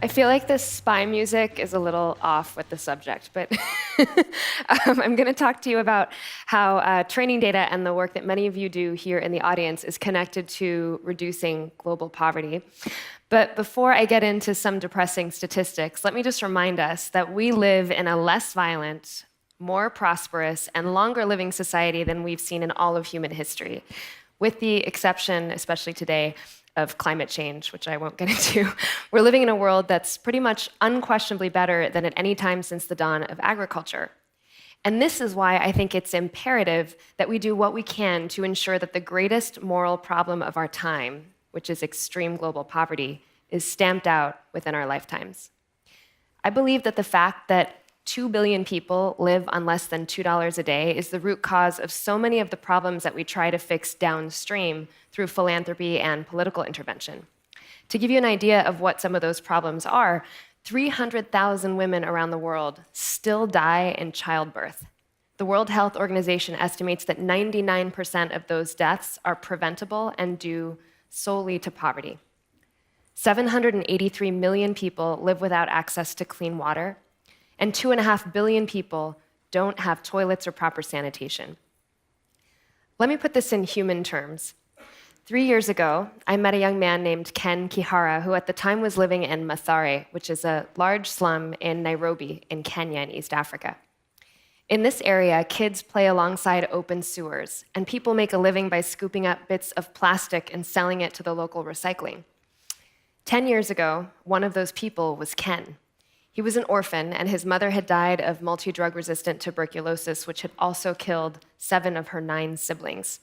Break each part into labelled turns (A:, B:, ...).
A: I feel like this spy music is a little off with the subject, but I'm going to talk to you about how training data and the work that many of you do here in the audience is connected to reducing global poverty. But before I get into some depressing statistics, let me just remind us that we live in a less violent, more prosperous, and longer living society than we've seen in all of human history, with the exception, especially today, of climate change, which I won't get into. We're living in a world that's pretty much unquestionably better than at any time since the dawn of agriculture. And this is why I think it's imperative that we do what we can to ensure that the greatest moral problem of our time, which is extreme global poverty, is stamped out within our lifetimes. I believe that the fact that 2 billion people live on less than $2 a day is the root cause of so many of the problems that we try to fix downstream through philanthropy and political intervention. To give you an idea of what some of those problems are, 300,000 women around the world still die in childbirth. The World Health Organization estimates that 99% of those deaths are preventable and due solely to poverty. 783 million people live without access to clean water, and 2.5 billion people don't have toilets or proper sanitation. Let me put this in human terms. 3 years ago, I met a young man named Ken Kihara, who at the time was living in Mathare, which is a large slum in Nairobi in Kenya in East Africa. In this area, kids play alongside open sewers, and people make a living by scooping up bits of plastic and selling it to the local recycling. 10 years ago, one of those people was Ken. He was an orphan, and his mother had died of multi-drug-resistant tuberculosis, which had also killed 7 of her 9 siblings.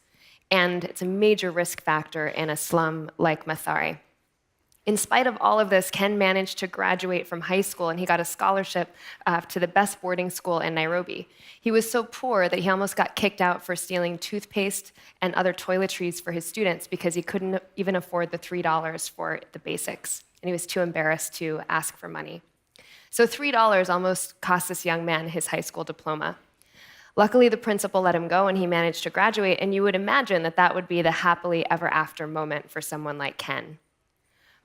A: And it's a major risk factor in a slum like Mathare. In spite of all of this, Ken managed to graduate from high school, and he got a scholarship to the best boarding school in Nairobi. He was so poor that he almost got kicked out for stealing toothpaste and other toiletries for his students because he couldn't even afford the $3 for the basics, and he was too embarrassed to ask for money. So $3 almost cost this young man his high school diploma. Luckily, the principal let him go, and he managed to graduate, and you would imagine that that would be the happily ever after moment for someone like Ken.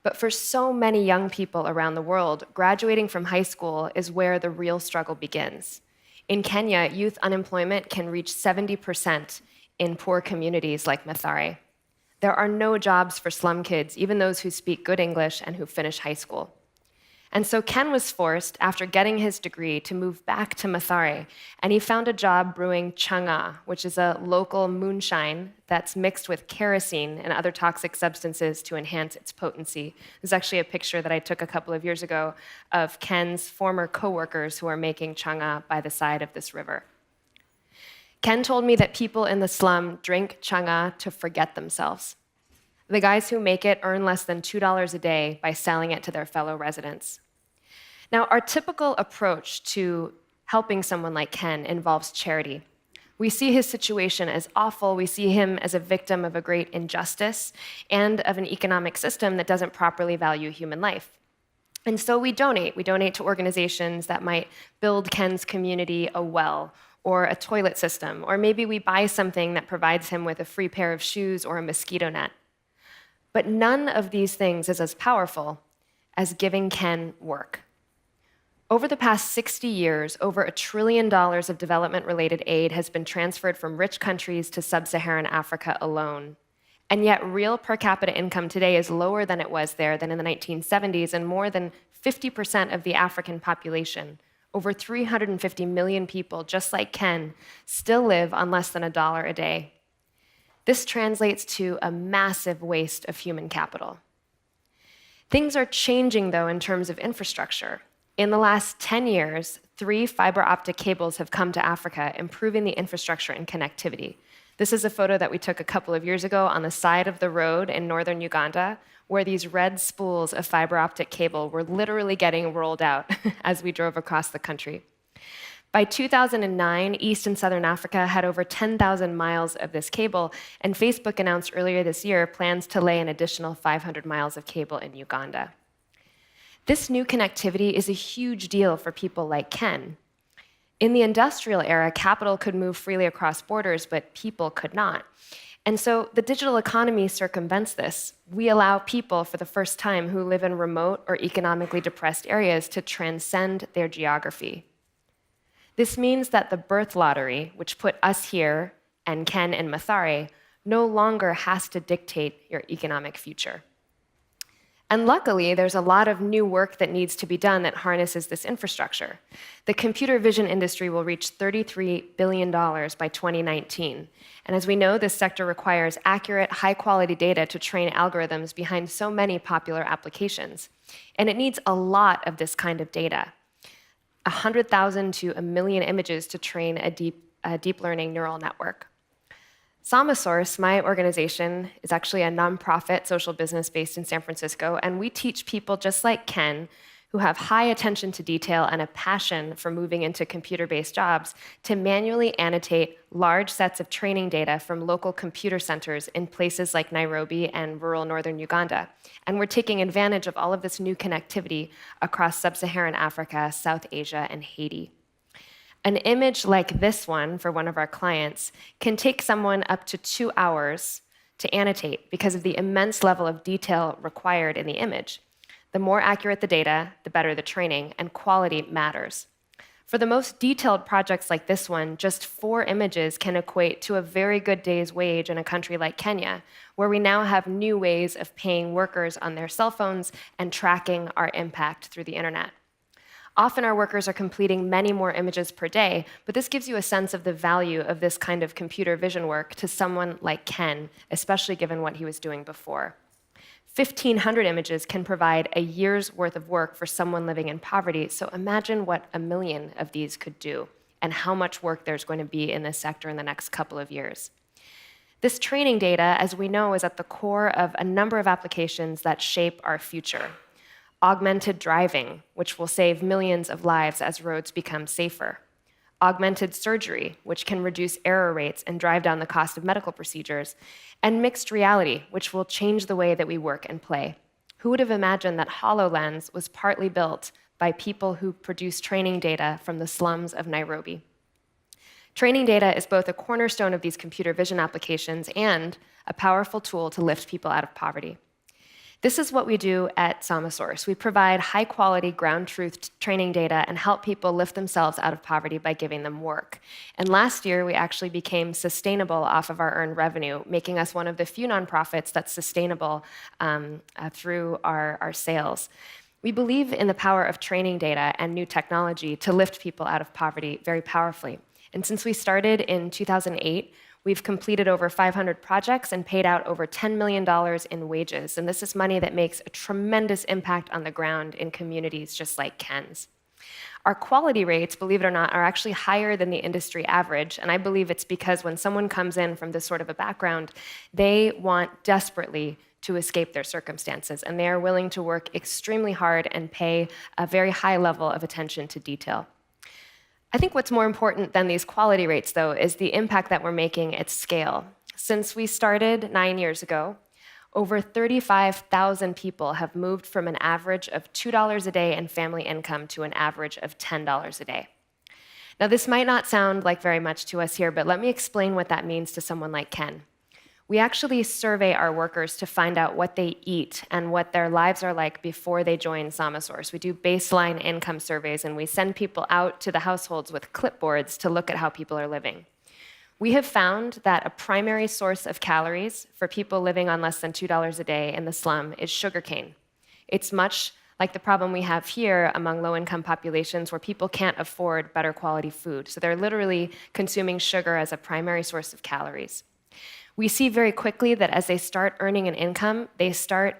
A: But for so many young people around the world, graduating from high school is where the real struggle begins. In Kenya, youth unemployment can reach 70% in poor communities like Mathare. There are no jobs for slum kids, even those who speak good English and who finish high school. And so Ken was forced, after getting his degree, to move back to Mathare, and he found a job brewing changa, which is a local moonshine that's mixed with kerosene and other toxic substances to enhance its potency. There's actually a picture that I took a couple of years ago of Ken's former coworkers who are making changa by the side of this river. Ken told me that people in the slum drink changa to forget themselves. The guys who make it earn less than $2 a day by selling it to their fellow residents. Now, our typical approach to helping someone like Ken involves charity. We see his situation as awful. We see him as a victim of a great injustice and of an economic system that doesn't properly value human life. And so we donate. We donate to organizations that might build Ken's community a well or a toilet system, or maybe we buy something that provides him with a free pair of shoes or a mosquito net. But none of these things is as powerful as giving Ken work. Over the past 60 years, over $1 trillion of development-related aid has been transferred from rich countries to sub-Saharan Africa alone. And yet real per capita income today is lower than it was there than in the 1970s, and more than 50% of the African population, over 350 million people, just like Ken, still live on less than $1 a day. This translates to a massive waste of human capital. Things are changing, though, in terms of infrastructure. In the last 10 years, 3 fiber optic cables have come to Africa, improving the infrastructure and connectivity. This is a photo that we took a couple of years ago on the side of the road in northern Uganda, where these red spools of fiber optic cable were literally getting rolled out as we drove across the country. By 2009, East and Southern Africa had over 10,000 miles of this cable, and Facebook announced earlier this year plans to lay an additional 500 miles of cable in Uganda. This new connectivity is a huge deal for people like Ken. In the industrial era, capital could move freely across borders, but people could not. And so the digital economy circumvents this. We allow people, for the first time, who live in remote or economically depressed areas to transcend their geography. This means that the birth lottery, which put us here and Ken and Mathare, no longer has to dictate your economic future. And luckily, there's a lot of new work that needs to be done that harnesses this infrastructure. The computer vision industry will reach $33 billion by 2019. And as we know, this sector requires accurate, high-quality data to train algorithms behind so many popular applications. And it needs a lot of this kind of data, 100,000 to 1 million images to train a deep learning neural network. Samasource, my organization, is actually a nonprofit social business based in San Francisco, and we teach people just like Ken, who have high attention to detail and a passion for moving into computer-based jobs, to manually annotate large sets of training data from local computer centers in places like Nairobi and rural northern Uganda. And we're taking advantage of all of this new connectivity across sub-Saharan Africa, South Asia, and Haiti. An image like this one for one of our clients can take someone up to 2 hours to annotate because of the immense level of detail required in the image. The more accurate the data, the better the training, and quality matters. For the most detailed projects like this one, just 4 images can equate to a very good day's wage in a country like Kenya, where we now have new ways of paying workers on their cell phones and tracking our impact through the internet. Often our workers are completing many more images per day, but this gives you a sense of the value of this kind of computer vision work to someone like Ken, especially given what he was doing before. 1,500 images can provide a year's worth of work for someone living in poverty, so imagine what 1 million of these could do and how much work there's going to be in this sector in the next couple of years. This training data, as we know, is at the core of a number of applications that shape our future. Augmented driving, which will save millions of lives as roads become safer. Augmented surgery, which can reduce error rates and drive down the cost of medical procedures. And mixed reality, which will change the way that we work and play. Who would have imagined that HoloLens was partly built by people who produce training data from the slums of Nairobi? Training data is both a cornerstone of these computer vision applications and a powerful tool to lift people out of poverty. This is what we do at Samasource. We provide high-quality, ground-truth training data and help people lift themselves out of poverty by giving them work. And last year, we actually became sustainable off of our earned revenue, making us one of the few nonprofits that's sustainable through our sales. We believe in the power of training data and new technology to lift people out of poverty very powerfully. And since we started in 2008, we've completed over 500 projects and paid out over $10 million in wages. And this is money that makes a tremendous impact on the ground in communities just like Ken's. Our quality rates, believe it or not, are actually higher than the industry average. And I believe it's because when someone comes in from this sort of a background, they want desperately to escape their circumstances. And they are willing to work extremely hard and pay a very high level of attention to detail. I think what's more important than these quality rates, though, is the impact that we're making at scale. Since we started 9 years ago, over 35,000 people have moved from an average of $2 a day in family income to an average of $10 a day. Now, this might not sound like very much to us here, but let me explain what that means to someone like Ken. We actually survey our workers to find out what they eat and what their lives are like before they join Samasource. We do baseline income surveys, and we send people out to the households with clipboards to look at how people are living. We have found that a primary source of calories for people living on less than $2 a day in the slum is sugarcane. It's much like the problem we have here among low-income populations where people can't afford better quality food. So they're literally consuming sugar as a primary source of calories. We see very quickly that as they start earning an income, they start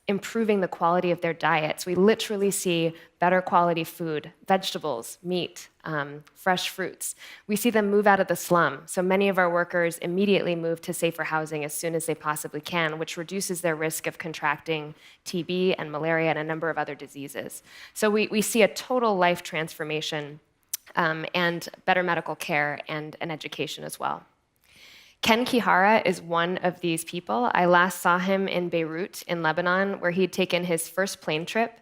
A: improving the quality of their diets. We literally see better quality food, vegetables, meat, fresh fruits. We see them move out of the slum. So many of our workers immediately move to safer housing as soon as they possibly can, which reduces their risk of contracting TB and malaria and a number of other diseases. So we see a total life transformation and better medical care and an education as well. Ken Kihara is one of these people. I last saw him in Beirut in Lebanon, where he'd taken his first plane trip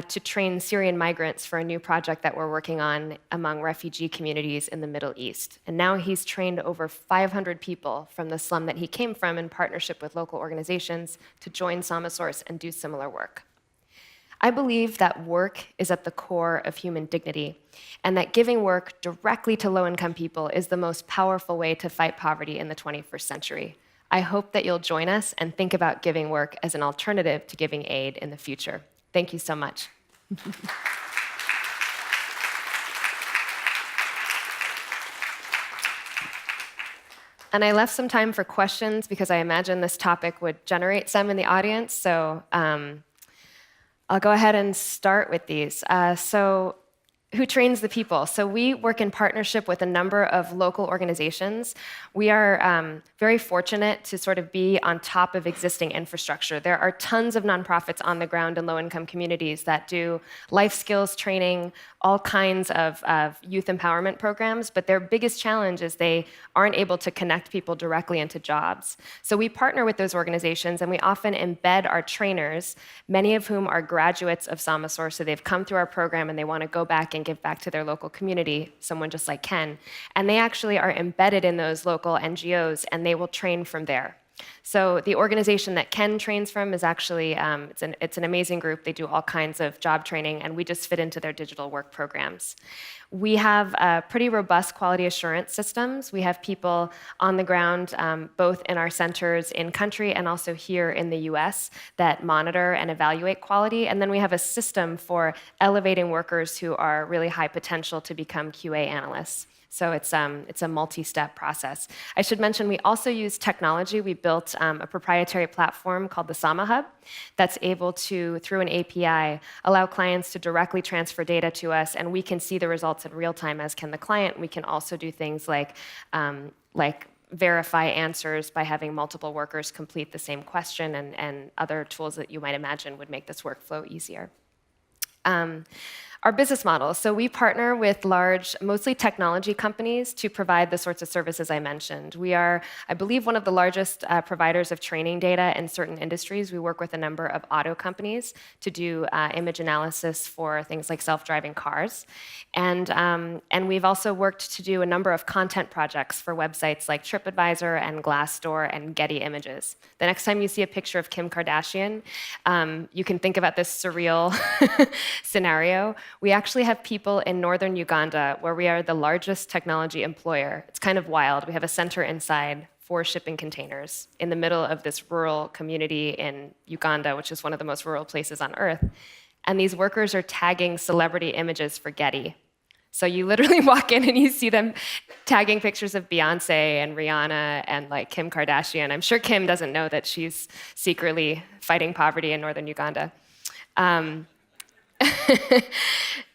A: to train Syrian migrants for a new project that we're working on among refugee communities in the Middle East. And now he's trained over 500 people from the slum that he came from in partnership with local organizations to join Samasource and do similar work. I believe that work is at the core of human dignity, and that giving work directly to low-income people is the most powerful way to fight poverty in the 21st century. I hope that you'll join us and think about giving work as an alternative to giving aid in the future. Thank you so much. And I left some time for questions because I imagine this topic would generate some in the audience, so I'll go ahead and start with these. So who trains the people? So we work in partnership with a number of local organizations. We are very fortunate to sort of be on top of existing infrastructure. There are tons of nonprofits on the ground in low-income communities that do life skills training, all kinds of youth empowerment programs, but their biggest challenge is they aren't able to connect people directly into jobs. So we partner with those organizations, and we often embed our trainers, many of whom are graduates of Samasource, so they've come through our program and they want to go back and give back to their local community, someone just like Ken. And they actually are embedded in those local NGOs, and they will train from there. So the organization that Ken trains from is actually, it's an amazing group. They do all kinds of job training, and we just fit into their digital work programs. We have pretty robust quality assurance systems. We have people on the ground, both in our centers in country and also here in the US, that monitor and evaluate quality. And then we have a system for elevating workers who are really high potential to become QA analysts. So it's a multi-step process. I should mention we also use technology. We built a proprietary platform called the Sama Hub that's able to, through an API, allow clients to directly transfer data to us, and we can see the results in real time, as can the client. We can also do things like verify answers by having multiple workers complete the same question, and other tools that you might imagine would make this workflow easier. Our business model. So we partner with large, mostly technology companies to provide the sorts of services I mentioned. We are, I believe, one of the largest providers of training data in certain industries. We work with a number of auto companies to do image analysis for things like self-driving cars. And we've also worked to do a number of content projects for websites like TripAdvisor and Glassdoor and Getty Images. The next time you see a picture of Kim Kardashian, you can think about this surreal scenario. We actually have people in northern Uganda where we are the largest technology employer. It's kind of wild. We have a center inside 4 shipping containers in the middle of this rural community in Uganda, which is one of the most rural places on Earth. And these workers are tagging celebrity images for Getty. So you literally walk in and you see them tagging pictures of Beyonce and Rihanna and like Kim Kardashian. I'm sure Kim doesn't know that she's secretly fighting poverty in northern Uganda.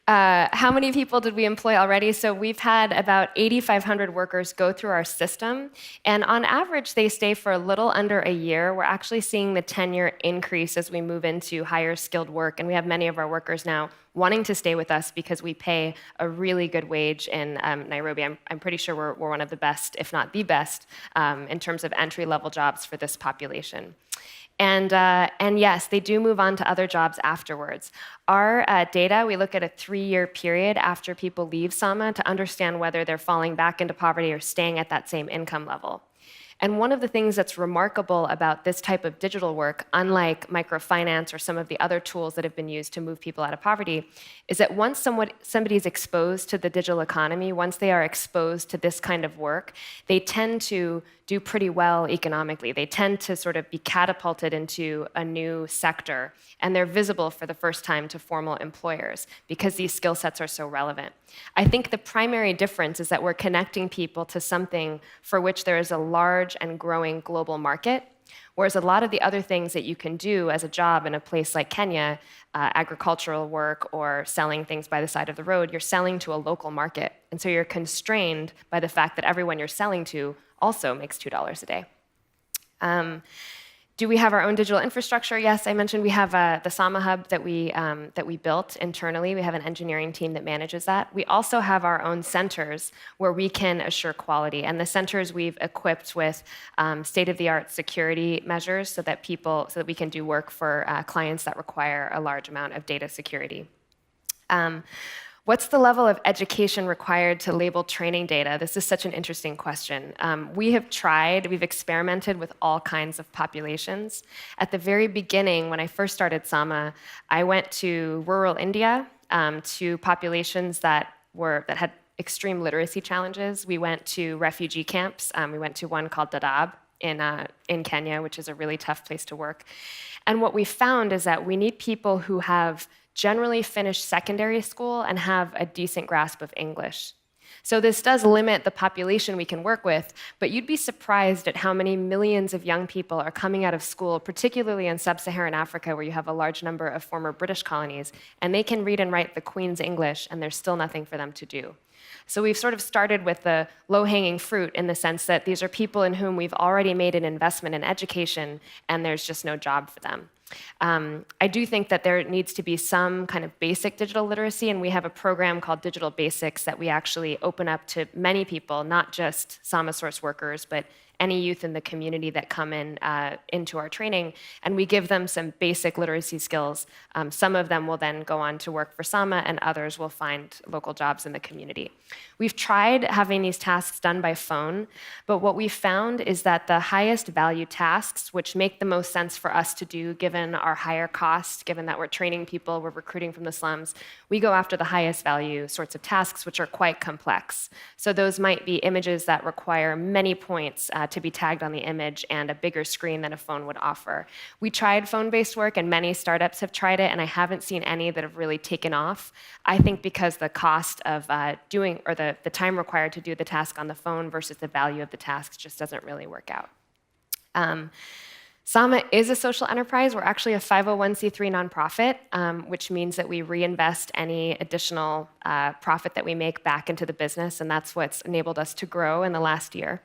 A: How many people did we employ already? So we've had about 8,500 workers go through our system, and on average, they stay for a little under a year. We're actually seeing the tenure increase as we move into higher skilled work, and we have many of our workers now wanting to stay with us because we pay a really good wage in Nairobi. I'm pretty sure we're one of the best, if not the best, in terms of entry-level jobs for this population. And yes, they do move on to other jobs afterwards. Our data, we look at a 3-year period after people leave Sama to understand whether they're falling back into poverty or staying at that same income level. And one of the things that's remarkable about this type of digital work, unlike microfinance or some of the other tools that have been used to move people out of poverty, is that once somebody is exposed to the digital economy, once they are exposed to this kind of work, they tend to do pretty well economically. They tend to sort of be catapulted into a new sector, and they're visible for the first time to formal employers because these skill sets are so relevant. I think the primary difference is that we're connecting people to something for which there is a large and growing global market, whereas a lot of the other things that you can do as a job in a place like Kenya, agricultural work or selling things by the side of the road, you're selling to a local market. And so you're constrained by the fact that everyone you're selling to also makes $2 a day. Do we have our own digital infrastructure? Yes, I mentioned we have the Sama Hub that we built internally. We have an engineering team that manages that. We also have our own centers where we can assure quality. And the centers we've equipped with state-of-the-art security measures so that we can do work for clients that require a large amount of data security. What's the level of education required to label training data? This is such an interesting question. We've experimented with all kinds of populations. At the very beginning, when I first started Sama, I went to rural India, to populations that had extreme literacy challenges. We went to refugee camps. We went to one called Dadaab in Kenya, which is a really tough place to work. And what we found is that we need people who have generally finished secondary school and have a decent grasp of English. So this does limit the population we can work with, but you'd be surprised at how many millions of young people are coming out of school, particularly in sub-Saharan Africa, where you have a large number of former British colonies, and they can read and write the Queen's English, and there's still nothing for them to do. So we've sort of started with the low-hanging fruit in the sense that these are people in whom we've already made an investment in education, and there's just no job for them. I do think that there needs to be some kind of basic digital literacy, and we have a program called Digital Basics that we actually open up to many people, not just Samasource workers, but any youth in the community that come into our training, and we give them some basic literacy skills. Some of them will then go on to work for Sama, and others will find local jobs in the community. We've tried having these tasks done by phone, but what we found is that the highest value tasks, which make the most sense for us to do given our higher cost, given that we're training people, we're recruiting from the slums, we go after the highest value sorts of tasks, which are quite complex. So those might be images that require many points to be tagged on the image and a bigger screen than a phone would offer. We tried phone-based work, and many startups have tried it, and I haven't seen any that have really taken off. I think because the cost of doing, or the time required to do the task on the phone versus the value of the tasks just doesn't really work out. Sama is a social enterprise. We're actually a 501c3 nonprofit, which means that we reinvest any additional profit that we make back into the business, and that's what's enabled us to grow in the last year.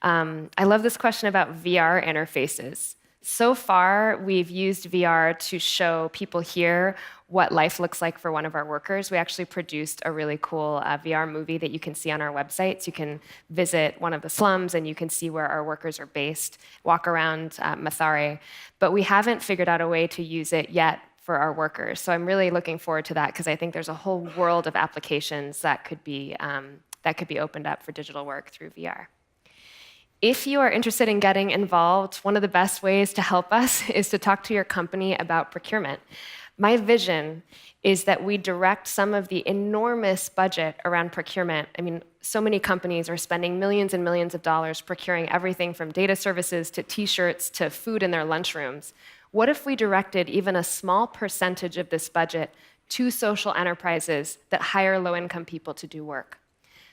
A: I love this question about VR interfaces. So far, we've used VR to show people here what life looks like for one of our workers. We actually produced a really cool VR movie that you can see on our website. So you can visit one of the slums and you can see where our workers are based, walk around Mathare. But we haven't figured out a way to use it yet for our workers. So I'm really looking forward to that because I think there's a whole world of applications that could be opened up for digital work through VR. If you are interested in getting involved, one of the best ways to help us is to talk to your company about procurement. My vision is that we direct some of the enormous budget around procurement. I mean, so many companies are spending millions and millions of dollars procuring everything from data services to t-shirts to food in their lunchrooms. What if we directed even a small percentage of this budget to social enterprises that hire low-income people to do work?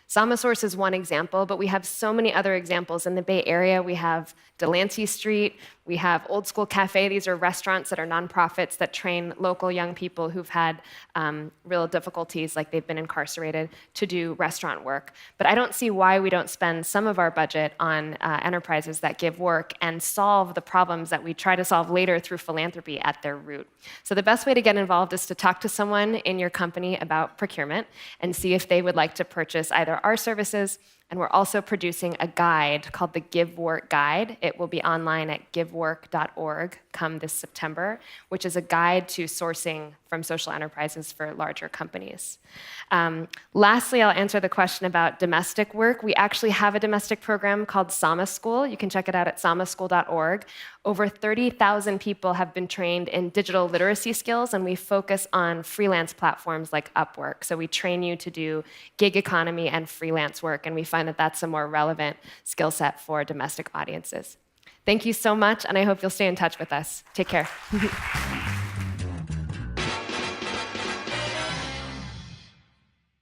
A: Samasource is one example, but we have so many other examples. In the Bay Area, we have Delancey Street, we have Old School Cafe. These are restaurants that are nonprofits that train local young people who've had real difficulties, like they've been incarcerated, to do restaurant work. But I don't see why we don't spend some of our budget on enterprises that give work and solve the problems that we try to solve later through philanthropy at their root. So the best way to get involved is to talk to someone in your company about procurement and see if they would like to purchase either our services, and we're also producing a guide called the Give Work Guide. It will be online at givework.org come this September, which is a guide to sourcing from social enterprises for larger companies. Lastly, I'll answer the question about domestic work. We actually have a domestic program called Sama School. You can check it out at samaschool.org. Over 30,000 people have been trained in digital literacy skills, and we focus on freelance platforms like Upwork. So we train you to do gig economy and freelance work, and we find that that's a more relevant skill set for domestic audiences. Thank you so much, and I hope you'll stay in touch with us. Take care.